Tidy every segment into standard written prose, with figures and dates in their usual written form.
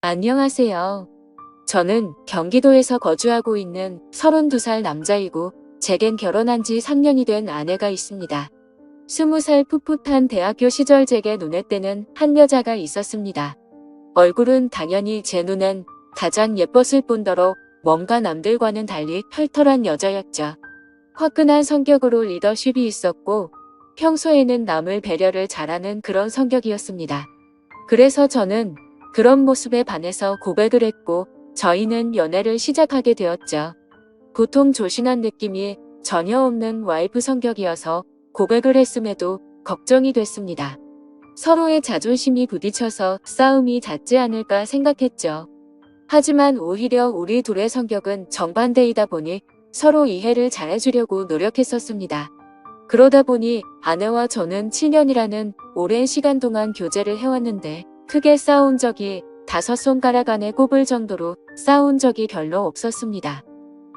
안녕하세요. 저는 경기도에서 거주하고 있는 32살 남자이고 제겐 결혼한 지 3년이 된 아내가 있습니다. 20살 풋풋한 대학교 시절 제게 눈에 띄는 한 여자가 있었습니다. 얼굴은 당연히 제 눈엔 가장 예뻤을 뿐더러 뭔가 남들과는 달리 털털한 여자였죠. 화끈한 성격으로 리더십이 있었고 평소에는 남을 배려를 잘하는 그런 성격이었습니다. 그래서 저는 그런 모습에 반해서 고백을 했고 저희는 연애를 시작하게 되었죠. 보통 조신한 느낌이 전혀 없는 와이프 성격이어서 고백을 했음에도 걱정이 됐습니다. 서로의 자존심이 부딪혀서 싸움이 잦지 않을까 생각했죠. 하지만 오히려 우리 둘의 성격은 정반대이다 보니 서로 이해를 잘해주려고 노력했었습니다. 그러다 보니 아내와 저는 7년이라는 오랜 시간 동안 교제를 해왔는데 크게 싸운 적이 5손가락 안에 꼽을 정도로 싸운 적이 별로 없었습니다.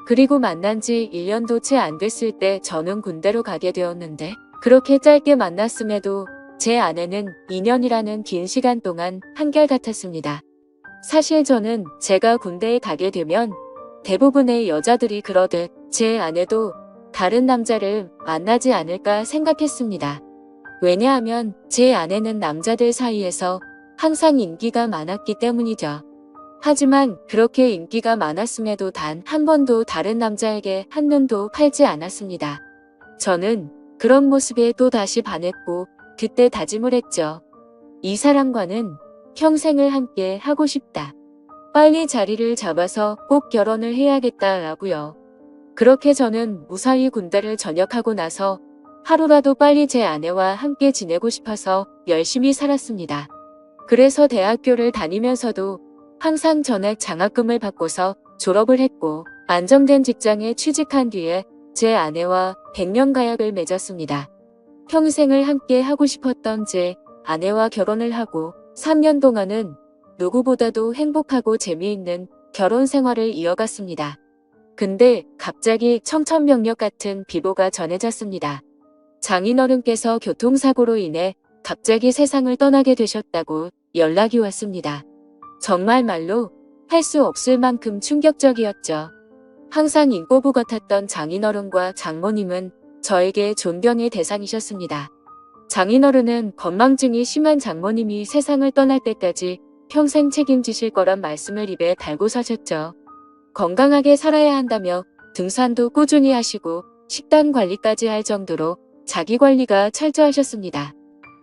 그리고 만난 지 1년도 채 안 됐을 때 저는 군대로 가게 되었는데 그렇게 짧게 만났음에도 제 아내는 2년이라는 긴 시간 동안 한결같았습니다. 사실 저는 제가 군대에 가게 되면 대부분의 여자들이 그러듯 제 아내도 다른 남자를 만나지 않을까 생각했습니다. 왜냐하면 제 아내는 남자들 사이에서 항상 인기가 많았기 때문이죠. 하지만 그렇게 인기가 많았음에도 단 한 번도 다른 남자에게 한눈도 팔지 않았습니다. 저는 그런 모습에 또 다시 반했고 그때 다짐을 했죠. 이 사람과는 평생을 함께 하고 싶다. 빨리 자리를 잡아서 꼭 결혼을 해야겠다라고요. 그렇게 저는 무사히 군대를 전역하고 나서 하루라도 빨리 제 아내와 함께 지내고 싶어서 열심히 살았습니다. 그래서 대학교를 다니면서도 항상 전액 장학금을 받고서 졸업을 했고 안정된 직장에 취직한 뒤에 제 아내와 100년 가약을 맺었습니다. 평생을 함께 하고 싶었던 제 아내와 결혼을 하고 3년 동안은 누구보다도 행복하고 재미있는 결혼 생활을 이어갔습니다. 근데 갑자기 청천벽력 같은 비보가 전해졌습니다. 장인어른께서 교통사고로 인해 갑자기 세상을 떠나게 되셨다고 연락이 왔습니다. 정말 말로 할 수 없을 만큼 충격적이었죠. 항상 인꼬부 같았던 장인어른과 장모님은 저에게 존경의 대상이셨습니다. 장인어른은 건망증이 심한 장모님이 세상을 떠날 때까지 평생 책임지실 거란 말씀을 입에 달고 사셨죠. 건강하게 살아야 한다며 등산도 꾸준히 하시고 식단 관리까지 할 정도로 자기 관리가 철저하셨습니다.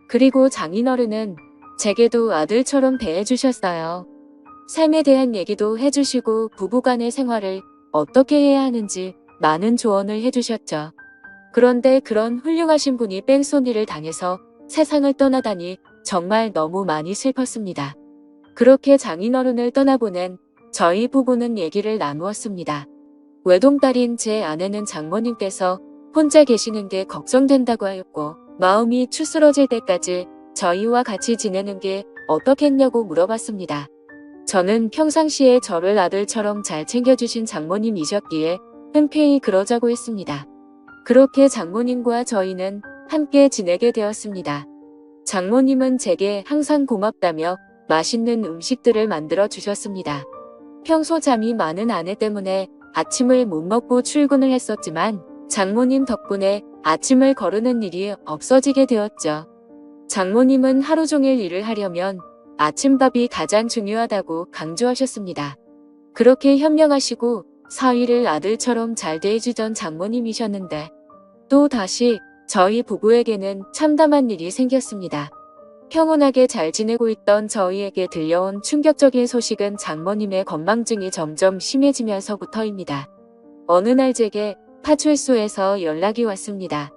그리고 장인어른은 제게도 아들처럼 대해주셨어요. 삶에 대한 얘기도 해주시고 부부간의 생활을 어떻게 해야 하는지 많은 조언을 해주셨죠. 그런데 그런 훌륭하신 분이 뺑소니를 당해서 세상을 떠나다니 정말 너무 많이 슬펐습니다. 그렇게 장인어른을 떠나보낸 저희 부부는 얘기를 나누었습니다. 외동딸인 제 아내는 장모님께서 혼자 계시는 게 걱정된다고 하였고 마음이 추스러질 때까지 저희와 같이 지내는 게 어떻겠냐고 물어봤습니다. 저는 평상시에 저를 아들처럼 잘 챙겨주신 장모님이셨기에 흔쾌히 그러자고 했습니다. 그렇게 장모님과 저희는 함께 지내게 되었습니다. 장모님은 제게 항상 고맙다며 맛있는 음식들을 만들어 주셨습니다. 평소 잠이 많은 아내 때문에 아침을 못 먹고 출근을 했었지만 장모님 덕분에 아침을 거르는 일이 없어지게 되었죠. 장모님은 하루 종일 일을 하려면 아침밥이 가장 중요하다고 강조하셨습니다. 그렇게 현명하시고 사위를 아들처럼 잘 대해주던 장모님이셨는데 또 다시 저희 부부에게는 참담한 일이 생겼습니다. 평온하게 잘 지내고 있던 저희에게 들려온 충격적인 소식은 장모님의 건망증이 점점 심해지면서부터입니다. 어느 날 제게 파출소에서 연락이 왔습니다.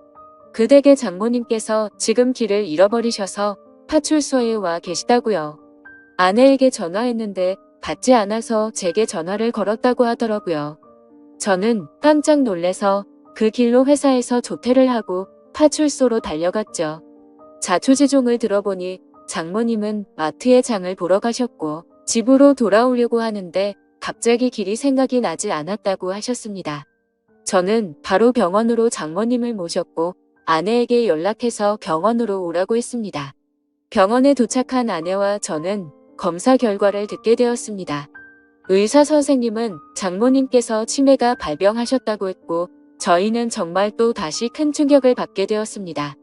그 댁의 장모님께서 지금 길을 잃어버리셔서 파출소에 와 계시다고요. 아내에게 전화했는데 받지 않아서 제게 전화를 걸었다고 하더라고요. 저는 깜짝 놀래서 그 길로 회사에서 조퇴를 하고 파출소로 달려갔죠. 자초지종을 들어보니 장모님은 마트에 장을 보러 가셨고 집으로 돌아오려고 하는데 갑자기 길이 생각이 나지 않았다고 하셨습니다. 저는 바로 병원으로 장모님을 모셨고 아내에게 연락해서 병원으로 오라고 했습니다. 병원에 도착한 아내와 저는 검사 결과를 듣게 되었습니다. 의사 선생님은 장모님께서 치매가 발병하셨다고 했고 저희는 정말 또 다시 큰 충격을 받게 되었습니다.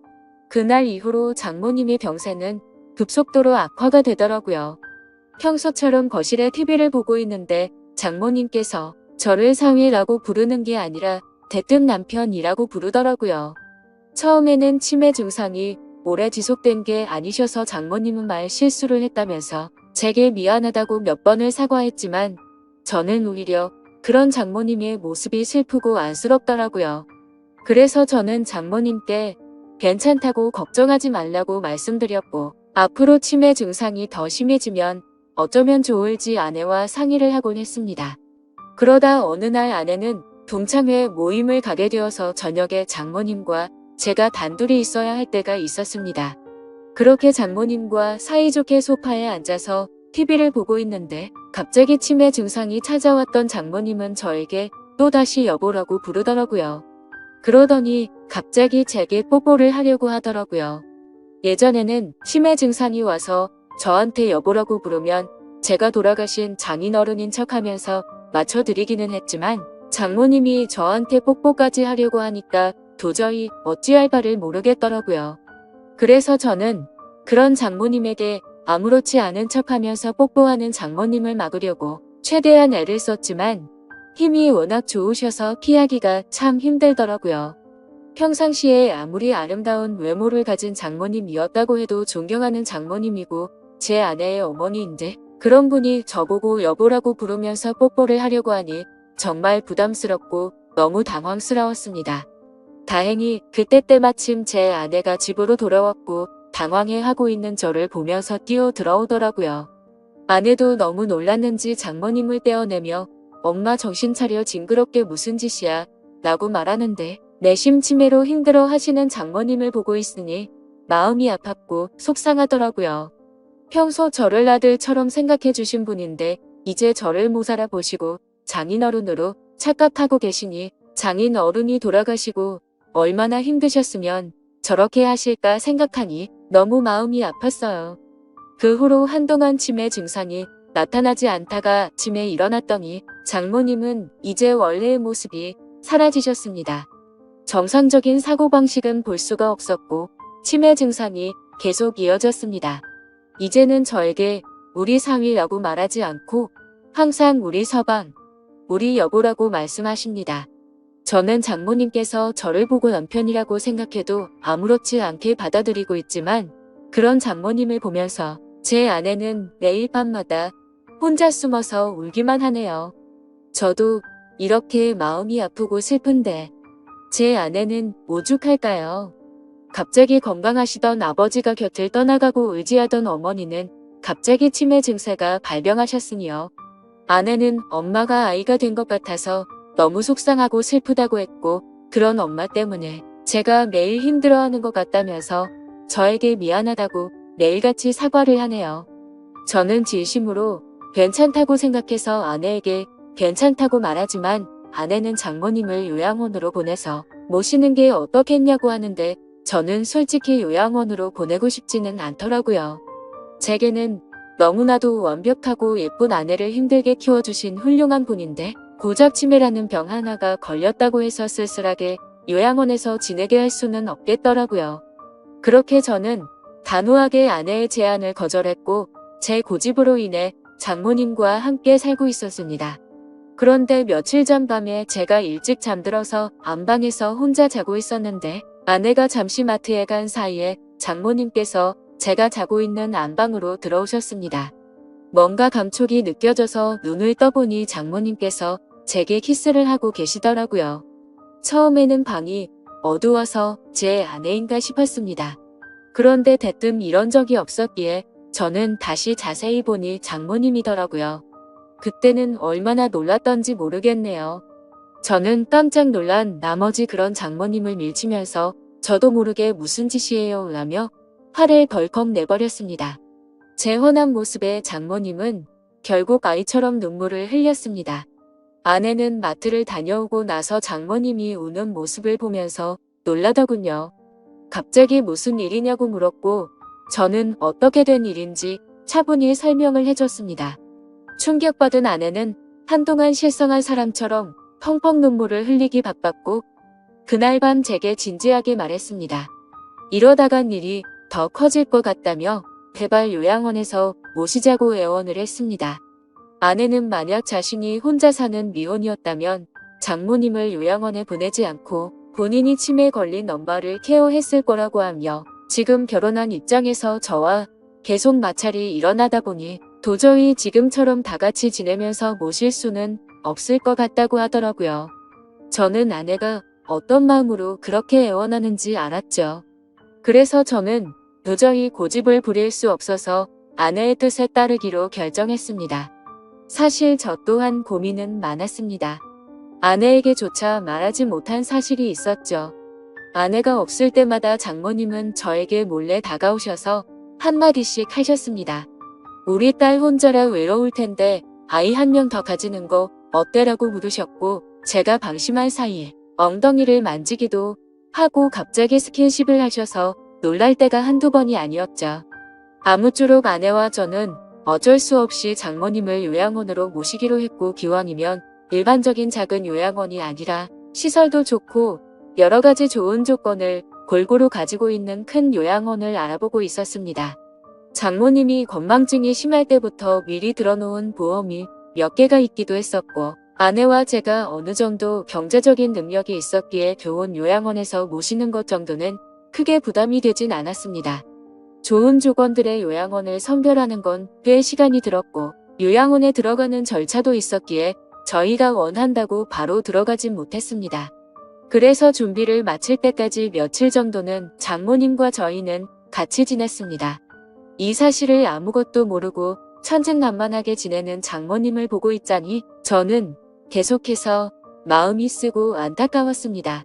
그날 이후로 장모님의 병세는 급속도로 악화가 되더라고요. 평소처럼 거실에 TV를 보고 있는데 장모님께서 저를 사위라고 부르는 게 아니라 대뜸 남편이라고 부르더라고요. 처음에는 치매 증상이 오래 지속된 게 아니셔서 장모님은 말 실수를 했다면서 제게 미안하다고 몇 번을 사과했지만 저는 오히려 그런 장모님의 모습이 슬프고 안쓰럽더라고요. 그래서 저는 장모님께 괜찮다고 걱정하지 말라고 말씀드렸고 앞으로 치매 증상이 더 심해지면 어쩌면 좋을지 아내와 상의를 하곤 했습니다. 그러다 어느 날 아내는 동창회 모임을 가게 되어서 저녁에 장모님과 제가 단둘이 있어야 할 때가 있었습니다. 그렇게 장모님과 사이좋게 소파에 앉아서 TV를 보고 있는데 갑자기 치매 증상이 찾아왔던 장모님은 저에게 또다시 여보라고 부르더라고요. 그러더니 갑자기 제게 뽀뽀를 하려고 하더라고요. 예전에는 치매 증상이 와서 저한테 여보라고 부르면 제가 돌아가신 장인어른인 척하면서 맞춰드리기는 했지만 장모님이 저한테 뽀뽀까지 하려고 하니까 도저히 어찌할 바를 모르겠더라고요. 그래서 저는 그런 장모님에게 아무렇지 않은 척하면서 뽀뽀하는 장모님을 막으려고 최대한 애를 썼지만 힘이 워낙 좋으셔서 피하기가 참 힘들더라고요. 평상시에 아무리 아름다운 외모를 가진 장모님이었다고 해도 존경하는 장모님이고 제 아내의 어머니인데 그런 분이 저보고 여보라고 부르면서 뽀뽀를 하려고 하니 정말 부담스럽고 너무 당황스러웠습니다. 다행히 그때 때마침 제 아내가 집으로 돌아왔고 당황해하고 있는 저를 보면서 뛰어 들어오더라고요. 아내도 너무 놀랐는지 장모님을 떼어내며 엄마 정신 차려 징그럽게 무슨 짓이야 라고 말하는데 내심 치매로 힘들어 하시는 장모님을 보고 있으니 마음이 아팠고 속상하더라고요. 평소 저를 아들처럼 생각해 주신 분인데 이제 저를 못 알아보시고 장인어른으로 착각하고 계시니 장인어른이 돌아가시고 얼마나 힘드셨으면 저렇게 하실까 생각하니 너무 마음이 아팠어요. 그 후로 한동안 치매 증상이 나타나지 않다가 치매 일어났더니 장모님은 이제 원래의 모습이 사라지셨습니다. 정상적인 사고방식은 볼 수가 없었고 치매 증상이 계속 이어졌습니다. 이제는 저에게 우리 사위라고 말하지 않고 항상 우리 서방, 우리 여보라고 말씀하십니다. 저는 장모님께서 저를 보고 남편이라고 생각해도 아무렇지 않게 받아들이고 있지만 그런 장모님을 보면서 제 아내는 매일 밤마다 혼자 숨어서 울기만 하네요. 저도 이렇게 마음이 아프고 슬픈데 제 아내는 오죽할까요? 갑자기 건강하시던 아버지가 곁을 떠나가고 의지하던 어머니는 갑자기 치매 증세가 발병하셨으니요. 아내는 엄마가 아이가 된 것 같아서 너무 속상하고 슬프다고 했고 그런 엄마 때문에 제가 매일 힘들어하는 것 같다면서 저에게 미안하다고 매일같이 사과를 하네요. 저는 진심으로 괜찮다고 생각해서 아내에게 괜찮다고 말하지만 아내는 장모님을 요양원으로 보내서 모시는 게 어떻겠냐고 하는데 저는 솔직히 요양원으로 보내고 싶지는 않더라고요. 제게는 너무나도 완벽하고 예쁜 아내를 힘들게 키워주신 훌륭한 분인데 고작 치매라는 병 하나가 걸렸다고 해서 쓸쓸하게 요양원에서 지내게 할 수는 없겠더라고요. 그렇게 저는 단호하게 아내의 제안을 거절했고 제 고집으로 인해 장모님과 함께 살고 있었습니다. 그런데 며칠 전 밤에 제가 일찍 잠들어서 안방에서 혼자 자고 있었는데 아내가 잠시 마트에 간 사이에 장모님께서 제가 자고 있는 안방으로 들어오셨습니다. 뭔가 감촉이 느껴져서 눈을 떠보니 장모님께서 제게 키스를 하고 계시더라고요. 처음에는 방이 어두워서 제 아내인가 싶었습니다. 그런데 대뜸 이런 적이 없었기에 저는 다시 자세히 보니 장모님이더라고요. 그때는 얼마나 놀랐던지 모르겠네요. 저는 깜짝 놀란 나머지 그런 장모님을 밀치면서 저도 모르게 무슨 짓이에요 라며 화를 덜컥 내버렸습니다. 제 훤한 모습에 장모님은 결국 아이처럼 눈물을 흘렸습니다. 아내는 마트를 다녀오고 나서 장모님이 우는 모습을 보면서 놀라더군요. 갑자기 무슨 일이냐고 물었고 저는 어떻게 된 일인지 차분히 설명을 해줬습니다. 충격받은 아내는 한동안 실성한 사람처럼 펑펑 눈물을 흘리기 바빴고 그날 밤 제게 진지하게 말했습니다. 이러다간 일이 더 커질 것 같다며 제발 요양원에서 모시자고 애원을 했습니다. 아내는 만약 자신이 혼자 사는 미혼이었다면 장모님을 요양원에 보내지 않고 본인이 치매에 걸린 엄마를 케어했을 거라고 하며 지금 결혼한 입장에서 저와 계속 마찰이 일어나다 보니 도저히 지금처럼 다 같이 지내면서 모실 수는 없을 것 같다고 하더라고요. 저는 아내가 어떤 마음으로 그렇게 애원하는지 알았죠. 그래서 저는 도저히 고집을 부릴 수 없어서 아내의 뜻에 따르기로 결정했습니다. 사실 저 또한 고민은 많았습니다. 아내에게조차 말하지 못한 사실이 있었죠. 아내가 없을 때마다 장모님은 저에게 몰래 다가오셔서 한마디씩 하셨습니다. 우리 딸 혼자라 외로울 텐데 아이 한 명 더 가지는 거 어때라고 물으셨고 제가 방심한 사이에 엉덩이를 만지기도 하고 갑자기 스킨십을 하셔서 놀랄 때가 한두 번이 아니었죠. 아무쪼록 아내와 저는 어쩔 수 없이 장모님을 요양원으로 모시기로 했고 기왕이면 일반적인 작은 요양원이 아니라 시설도 좋고 여러 가지 좋은 조건을 골고루 가지고 있는 큰 요양원을 알아보고 있었습니다. 장모님이 건망증이 심할 때부터 미리 들어놓은 보험이 몇 개가 있기도 했었고 아내와 제가 어느 정도 경제적인 능력이 있었기에 좋은 요양원에서 모시는 것 정도는 크게 부담이 되진 않았습니다. 좋은 조건들의 요양원을 선별하는 건 꽤 시간이 들었고 요양원에 들어가는 절차도 있었기에 저희가 원한다고 바로 들어가진 못했습니다. 그래서 준비를 마칠 때까지 며칠 정도는 장모님과 저희는 같이 지냈습니다. 이 사실을 아무것도 모르고 천진난만하게 지내는 장모님을 보고 있자니 저는 계속해서 마음이 쓰고 안타까웠습니다.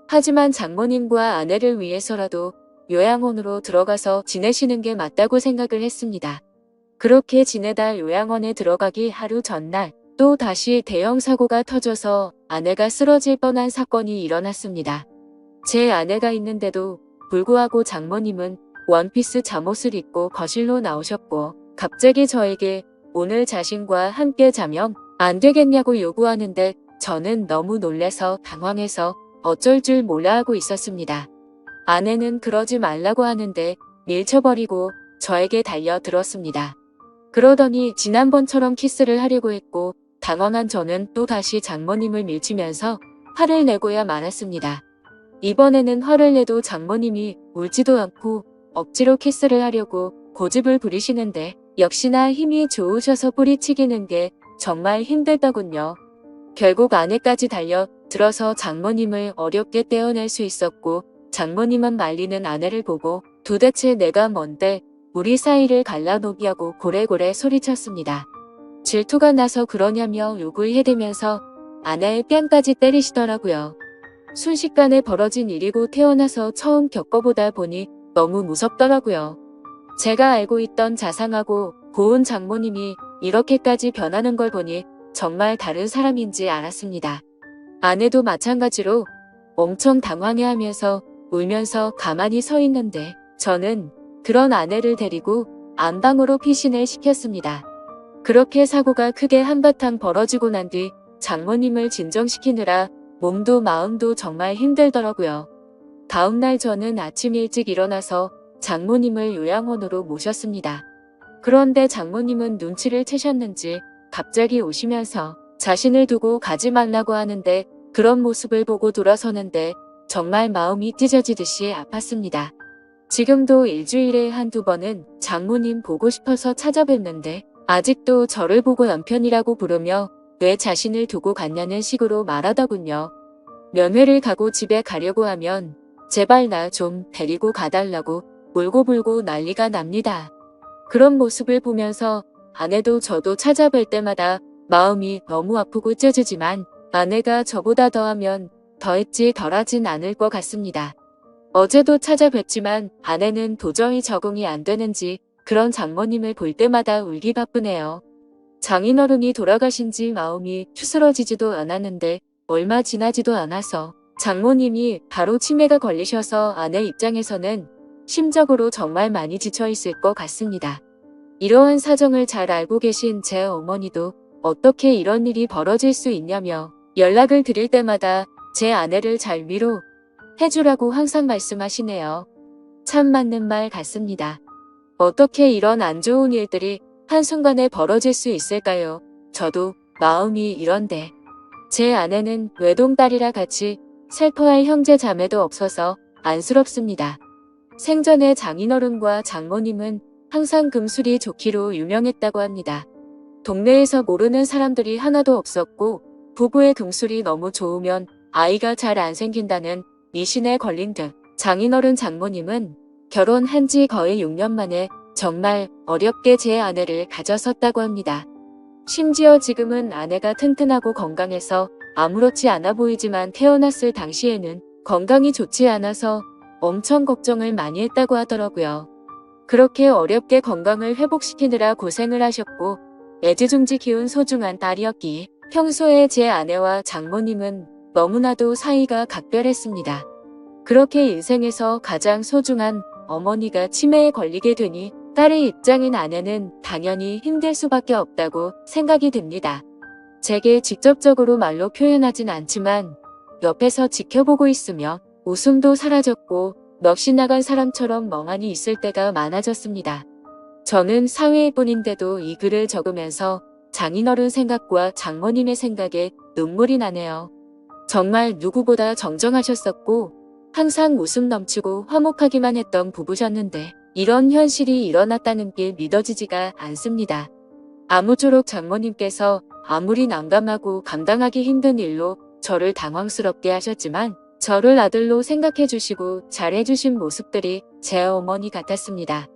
하지만 장모님과 아내를 위해서라도 요양원으로 들어가서 지내시는 게 맞다고 생각을 했습니다. 그렇게 지내다 요양원에 들어가기 하루 전날 또 다시 대형 사고가 터져서 아내가 쓰러질 뻔한 사건이 일어났습니다. 제 아내가 있는데도 불구하고 장모님은 원피스 잠옷을 입고 거실로 나오셨고 갑자기 저에게 오늘 자신과 함께 자면 안 되겠냐고 요구하는데 저는 너무 놀라서 당황해서 어쩔 줄 몰라 하고 있었습니다. 아내는 그러지 말라고 하는데 밀쳐버리고 저에게 달려들었습니다. 그러더니 지난번처럼 키스를 하려고 했고 당황한 저는 또 다시 장모님을 밀치면서 화를 내고야 말았습니다. 이번에는 화를 내도 장모님이 울지도 않고 억지로 키스를 하려고 고집을 부리시는데 역시나 힘이 좋으셔서 뿌리치기는 게 정말 힘들더군요. 결국 아내까지 달려들어서 장모님을 어렵게 떼어낼 수 있었고 장모님은 말리는 아내를 보고 도대체 내가 뭔데 우리 사이를 갈라놓냐고 고래고래 소리쳤습니다. 질투가 나서 그러냐며 욕을 해대면서 아내의 뺨까지 때리시더라고요. 순식간에 벌어진 일이고 태어나서 처음 겪어보다 보니 너무 무섭더라고요. 제가 알고 있던 자상하고 고운 장모님이 이렇게까지 변하는 걸 보니 정말 다른 사람인지 알았습니다. 아내도 마찬가지로 엄청 당황해하면서 울면서 가만히 서 있는데 저는 그런 아내를 데리고 안방으로 피신을 시켰습니다. 그렇게 사고가 크게 한바탕 벌어지고 난 뒤 장모님을 진정시키느라 몸도 마음도 정말 힘들더라고요. 다음날 저는 아침 일찍 일어나서 장모님을 요양원으로 모셨습니다. 그런데 장모님은 눈치를 채셨는지 갑자기 오시면서 자신을 두고 가지 말라고 하는데 그런 모습을 보고 돌아서는데 정말 마음이 찢어지듯이 아팠습니다. 지금도 일주일에 한두 번은 장모님 보고 싶어서 찾아뵙는데 아직도 저를 보고 남편이라고 부르며 왜 자신을 두고 갔냐는 식으로 말하더군요. 면회를 가고 집에 가려고 하면 제발 나 좀 데리고 가달라고 울고불고 난리가 납니다. 그런 모습을 보면서 아내도 저도 찾아뵐 때마다 마음이 너무 아프고 찢어지지만 아내가 저보다 더하면 더했지 덜하진 않을 것 같습니다. 어제도 찾아뵀지만 아내는 도저히 적응이 안 되는지 그런 장모님을 볼 때마다 울기 바쁘네요. 장인어른이 돌아가신 지 마음이 추스러지지도 않았는데 얼마 지나지도 않아서 장모님이 바로 치매가 걸리셔서 아내 입장에서는 심적으로 정말 많이 지쳐있을 것 같습니다. 이러한 사정을 잘 알고 계신 제 어머니도 어떻게 이런 일이 벌어질 수 있냐며 연락을 드릴 때마다 제 아내를 잘 위로해주라고 항상 말씀하시네요. 참 맞는 말 같습니다. 어떻게 이런 안 좋은 일들이 한순간에 벌어질 수 있을까요? 저도 마음이 이런데 제 아내는 외동딸이라 같이 슬퍼할 형제 자매도 없어서 안쓰럽습니다. 생전에 장인어른과 장모님은 항상 금술이 좋기로 유명했다고 합니다. 동네에서 모르는 사람들이 하나도 없었고 부부의 금술이 너무 좋으면 아이가 잘 안 생긴다는 미신에 걸린 등 장인어른 장모님은 결혼한 지 거의 6년 만에 정말 어렵게 제 아내를 가졌었다고 합니다. 심지어 지금은 아내가 튼튼하고 건강해서 아무렇지 않아 보이지만 태어났을 당시에는 건강이 좋지 않아서 엄청 걱정을 많이 했다고 하더라고요. 그렇게 어렵게 건강을 회복시키느라 고생을 하셨고 애지중지 키운 소중한 딸이었기에 평소에 제 아내와 장모님은 너무나도 사이가 각별했습니다. 그렇게 인생에서 가장 소중한 어머니가 치매에 걸리게 되니 딸의 입장인 아내는 당연히 힘들 수밖에 없다고 생각이 듭니다. 제게 직접적으로 말로 표현하진 않지만 옆에서 지켜보고 있으며 웃음도 사라졌고 넋이 나간 사람처럼 멍하니 있을 때가 많아졌습니다. 저는 사회인뿐인데도 이 글을 적으면서 장인어른 생각과 장모님의 생각에 눈물이 나네요. 정말 누구보다 정정하셨었고 항상 웃음 넘치고 화목하기만 했던 부부셨는데 이런 현실이 일어났다는 게 믿어지지가 않습니다. 아무쪼록 장모님께서 아무리 난감하고 감당하기 힘든 일로 저를 당황스럽게 하셨지만 저를 아들로 생각해 주시고 잘해 주신 모습들이 제 어머니 같았습니다.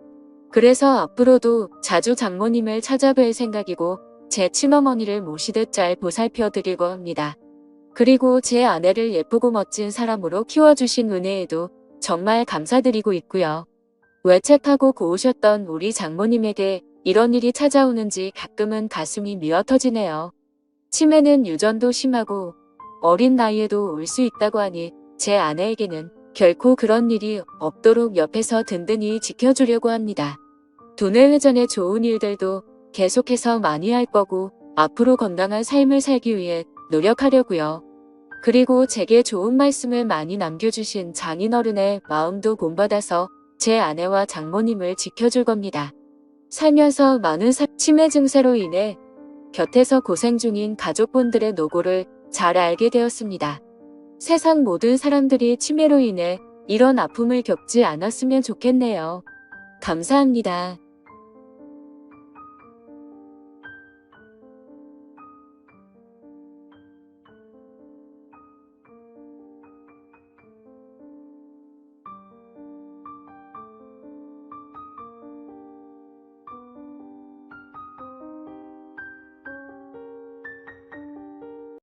그래서 앞으로도 자주 장모님을 찾아뵐 생각이고 제 친어머니를 모시듯 잘 보살펴 드리고 합니다. 그리고 제 아내를 예쁘고 멋진 사람으로 키워주신 은혜에도 정말 감사드리고 있고요. 외책하고 고우셨던 우리 장모님에게 이런 일이 찾아오는지 가끔은 가슴이 미어 터지네요. 치매는 유전도 심하고 어린 나이에도 올 수 있다고 하니 제 아내에게는 결코 그런 일이 없도록 옆에서 든든히 지켜주려고 합니다. 돈을 회전에 좋은 일들도 계속해서 많이 할 거고 앞으로 건강한 삶을 살기 위해 노력하려고요. 그리고 제게 좋은 말씀을 많이 남겨주신 장인어른의 마음도 본받아서 제 아내와 장모님을 지켜줄 겁니다. 살면서 많은 치매 증세로 인해 곁에서 고생 중인 가족분들의 노고를 잘 알게 되었습니다. 세상 모든 사람들이 치매로 인해 이런 아픔을 겪지 않았으면 좋겠네요. 감사합니다.